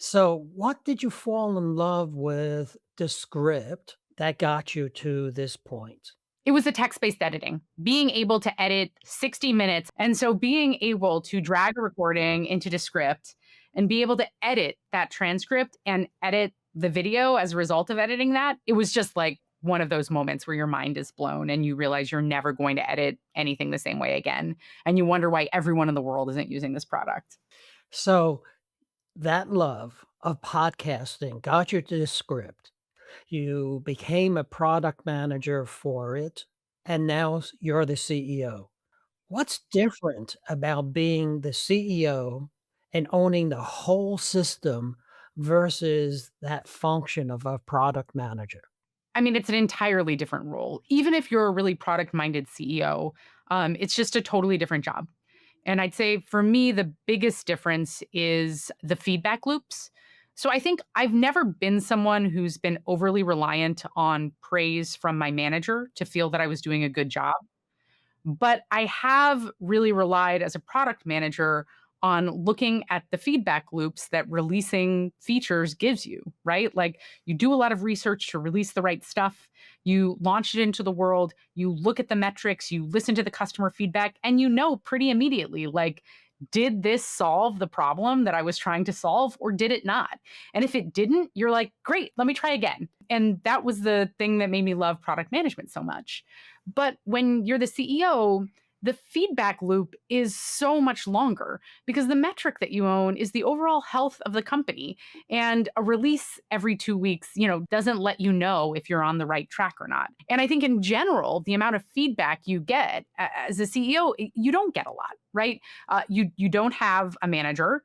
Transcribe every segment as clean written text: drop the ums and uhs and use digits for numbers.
So, what did you fall in love with the script that got you to this point? It was a text-based editing, being able to edit 60 minutes. And so being able to drag a recording into the script and be able to edit that transcript and edit the video as a result of editing that, it was just like one of those moments where your mind is blown and you realize you're never going to edit anything the same way again. And you wonder why everyone in the world isn't using this product. So, that love of podcasting got you to the script. You became a product manager for it, and now you're the CEO. What's different about being the CEO and owning the whole system versus that function of a product manager? I mean, it's an entirely different role. Even if you're a really product-minded CEO, it's just a totally different job. And I'd say for me, the biggest difference is the feedback loops. So I think I've never been someone who's been overly reliant on praise from my manager to feel that I was doing a good job. But I have really relied as a product manager on looking at the feedback loops that releasing features gives you, right? Like you do a lot of research to release the right stuff, you launch it into the world, you look at the metrics, you listen to the customer feedback, and you know pretty immediately, like, did this solve the problem that I was trying to solve or did it not? And if it didn't, you're like, great, let me try again. And that was the thing that made me love product management so much. But when you're the CEO, the feedback loop is so much longer because the metric that you own is the overall health of the company. And a release every 2 weeks, doesn't let you know if you're on the right track or not. And I think in general, the amount of feedback you get as a CEO, you don't get a lot, right? You don't have a manager,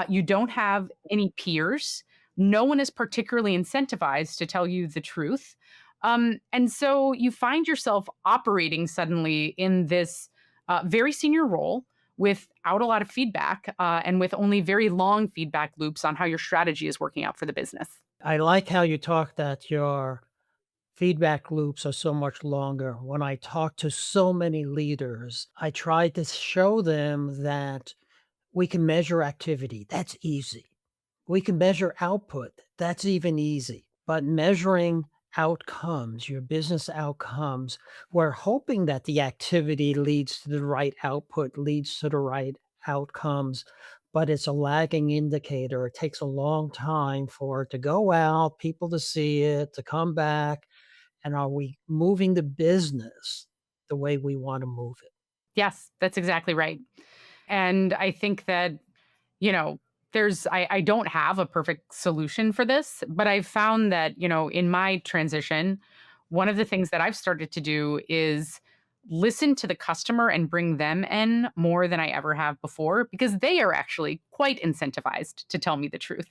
you don't have any peers. No one is particularly incentivized to tell you the truth. And so you find yourself operating suddenly in this very senior role without a lot of feedback and with only very long feedback loops on how your strategy is working out for the business. I like how you talk that your feedback loops are so much longer. When I talk to so many leaders, I try to show them that we can measure activity. That's easy. We can measure output. That's even easy. But measuring outcomes, your business outcomes, we're hoping that the activity leads to the right output, leads to the right outcomes, but it's a lagging indicator. It takes a long time for it to go out, people to see it, to come back. And are we moving the business the way we want to move it? Yes, that's exactly right. And I think that, you know, I don't have a perfect solution for this, but I've found that, in my transition, one of the things that I've started to do is listen to the customer and bring them in more than I ever have before because they are actually quite incentivized to tell me the truth.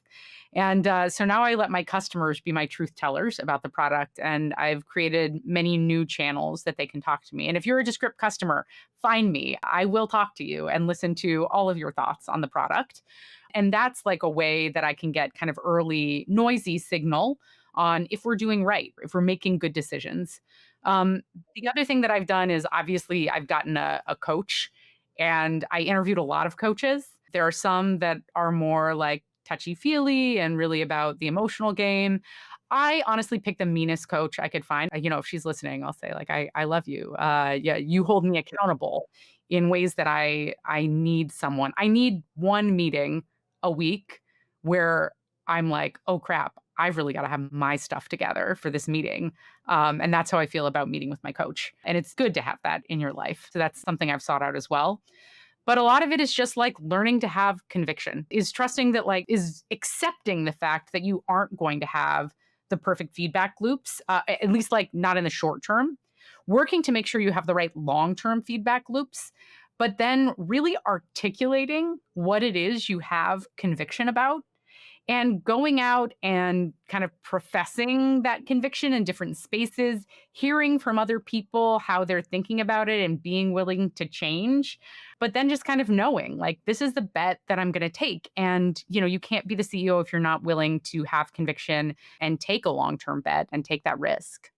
And so now I let my customers be my truth tellers about the product. And I've created many new channels that they can talk to me. And if you're a Descript customer, find me. I will talk to you and listen to all of your thoughts on the product. And that's like a way that I can get kind of early noisy signal on if we're doing right, if we're making good decisions. Um, the other thing that I've done is obviously I've gotten a coach and I interviewed a lot of coaches. There are some that are more like touchy feely and really about the emotional game. I honestly picked the meanest coach I could find. If she's listening, I'll say like, I love you. Yeah, you hold me accountable in ways that I need someone. I need one meeting a week where I'm like, oh crap, I've really got to have my stuff together for this meeting. And that's how I feel about meeting with my coach. And it's good to have that in your life. So that's something I've sought out as well. But a lot of it is just like learning to have conviction, is trusting that, like, is accepting the fact that you aren't going to have the perfect feedback loops, at least like not in the short term, working to make sure you have the right long term feedback loops, but then really articulating what it is you have conviction about and going out and kind of professing that conviction in different spaces, hearing from other people how they're thinking about it and being willing to change, but then just kind of knowing like this is the bet that I'm going to take. And, you can't be the CEO if you're not willing to have conviction and take a long term bet and take that risk.